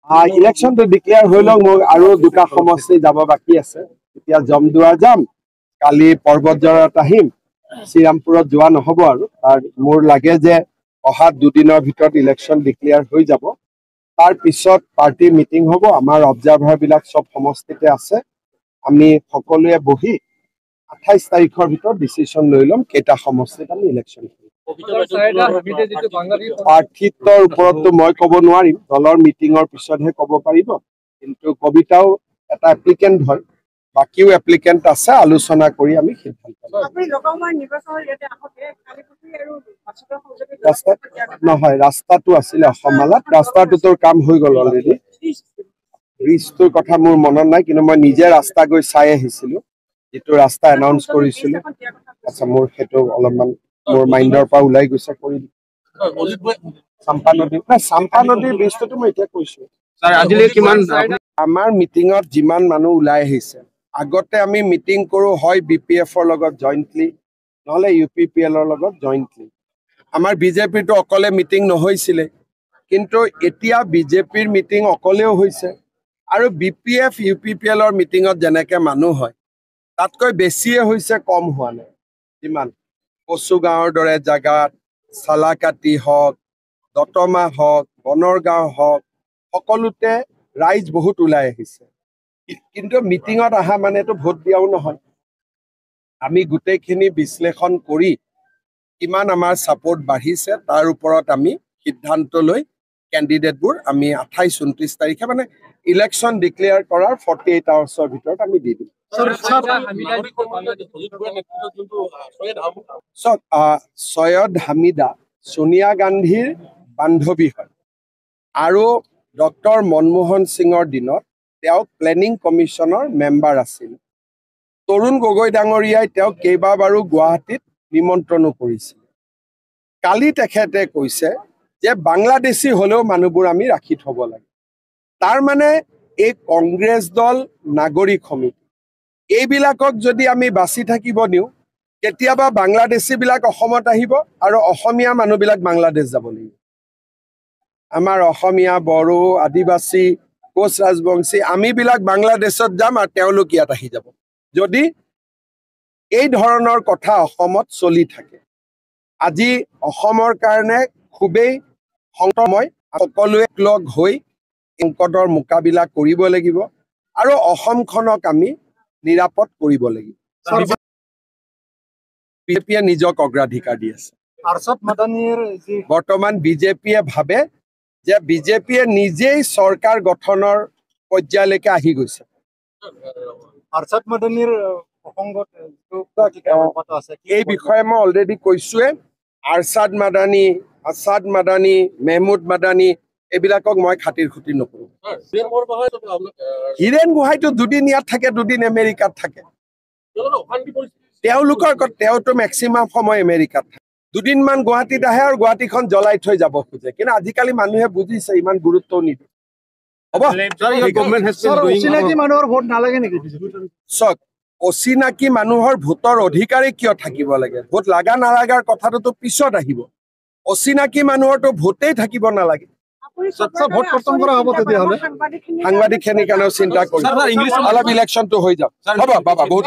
ইলেকশ্যনটো declare হৈ লওক মোক আৰু দুটা সমষ্টি যাব বাকী আছে এতিয়া জমদুৱাৰ যাম কালি পৰ্বতজৰত আহিম শ্ৰীৰামপুৰত যোৱা নহ'ব আৰু মোৰ লাগে যে অহা দুদিনৰ ভিতৰত ইলেকশ্যন ডিক্লেয়াৰ হৈ যাব তাৰ পিছত পাৰ্টিৰ মিটিং হ'ব আমাৰ অবজাৰ্ভাৰ বিলাক সব সমষ্টিতে আছে আমি সকলোৱে বহি 28 তাৰিখৰ ভিতৰত ডিচিশ্যন লৈ ল'ম কেইটা সমষ্টিত আমি ইলেকশ্যন প্ৰাৰ্থিত্বৰ ওপৰততো মই ক'ব নোৱাৰিম দলৰ মিটিঙৰ পিছতহে ক'ব পাৰিব কিন্তু কবিতাও এটা এপ্লিকেণ্ট হয় বাকিও এপ্লিকেণ্ট আছে আলোচনা কৰি আমি সিদ্ধান্ত নহয় ৰাস্তাটো আছিলে অসমমালাত ৰাস্তাটোৰ কাম হৈ গ'ল অলৰেডি ব্ৰিজটোৰ কথা মোৰ মনত নাই কিন্তু মই নিজে ৰাস্তা গৈ চাই আহিছিলোঁ যেটো ৰাস্তা এনাউন্স কৰিছিলোঁ আচ্ছা মোৰ সেইটো অলপমান মোৰ মাইণ্ডৰ পৰা ওলাই গৈছে কৰি চাম্পা নদীৰ ব্ৰিজটোতো মই এতিয়া কৈছোঁ আমাৰ মিটিঙত যিমান মানুহ ওলাই আহিছে আগতে আমি মিটিং কৰোঁ হয় BPFৰ লগত জইণ্টলি নহ'লে UPPLৰ লগত জইণ্টলি আমাৰ বিজেপিটো অকলে মিটিং নহৈছিলে কিন্তু এতিয়া বিজেপিৰ মিটিং অকলেও হৈছে আৰু BPF UPPLৰ মিটিঙত যেনেকৈ মানুহ হয় তাতকৈ বেছিয়ে হৈছে কম হোৱা নাই যিমান কচুগাঁৱৰ দৰে জাগাত চালাকাটি হওক দতমা হওক বনৰগাঁও হওক সকলোতে ৰাইজ বহুত ওলাই আহিছে কিন্তু মিটিঙত অহা মানেতো ভোট দিয়াও নহয় আমি গোটেইখিনি বিশ্লেষণ কৰি কিমান আমাৰ ছাপোৰ্ট বাঢ়িছে তাৰ ওপৰত আমি সিদ্ধান্ত লৈ কেণ্ডিডেটবোৰ আমি 28-29 তাৰিখে মানে ইলেকশ্যন ডিক্লেয়াৰ কৰাৰ 48 আৱাৰ্ছৰ ভিতৰত আমি দি দিম সৈয়দ হামিদা সোনিয়া গান্ধীৰ বান্ধৱী হয় আৰু ডক্টৰ মনমোহন সিঙৰ দিনত তেওঁ প্লেনিং কমিশ্যনৰ মেম্বাৰ আছিল তৰুণ গগৈ ডাঙৰীয়াই তেওঁক কেইবাবাৰো গুৱাহাটীত নিমন্ত্ৰণো কৰিছিল কালি তেখেতে কৈছে যে বাংলাদেশী হ'লেও মানুহবোৰ আমি ৰাখি থ'ব লাগে তাৰ মানে এই কংগ্ৰেছ দল নাগৰিক সমিতি এইবিলাকক যদি আমি বাছি থাকিব দিওঁ কেতিয়াবা বাংলাদেশীবিলাক অসমত আহিব আৰু অসমীয়া মানুহবিলাক বাংলাদেশ যাব লাগিব আমাৰ অসমীয়া বড়ো আদিবাসী কোচ ৰাজবংশী আমিবিলাক বাংলাদেশত যাম আৰু তেওঁলোক ইয়াত আহি যাব যদি এই ধৰণৰ কথা অসমত চলি থাকে আজি অসমৰ কাৰণে খুবেই সংকটময় সকলোৱে লগ হৈ সংকটৰ মোকাবিলা কৰিব লাগিব আৰু অসমখনক আমি নিৰাপদ কৰিব লাগিব বিজেপিয়ে নিজক অগ্ৰাধিকাৰ দি আছে বৰ্তমান বিজেপিয়ে ভাবে যে বিজেপিয়ে নিজেই চৰকাৰ গঠনৰ পৰ্যায়লৈকে আহি গৈছে এই বিষয়ে মই অলৰেডি কৈছোৱে আৰছাদ মাদানী মেহমুদ মাদানী এইবিলাকক মই খাতিৰ খুতি নকৰোঁ হীৰেণ গোহাঁইটো দুদিন ইয়াত থাকে দুদিন আমেৰিকাত থাকে তেওঁলোকৰ তেওঁতো মেক্সিমাম সময় আমেৰিকাত থাকে দুদিনমান গুৱাহাটীত আহে আৰু গুৱাহাটীখন জ্বলাই থৈ যাব খোজে কিন্তু আজিকালি মানুহে বুজিছে ইমান গুৰুত্ব নিদিয়ে চক অচিনাকি মানুহৰ ভোটৰ অধিকাৰী কিয় থাকিব লাগে ভোট লাগা নালাগাৰ কথাটোতো পিছত আহিব অচিনাকি মানুহৰতো ভোটেই থাকিব নালাগে সাংবাদিকখিনিৰ কাৰণেও চিন্তা কৰিম অলপ ইলেকশ্যনটো হৈ যাওক হ'ব বাবা বহুত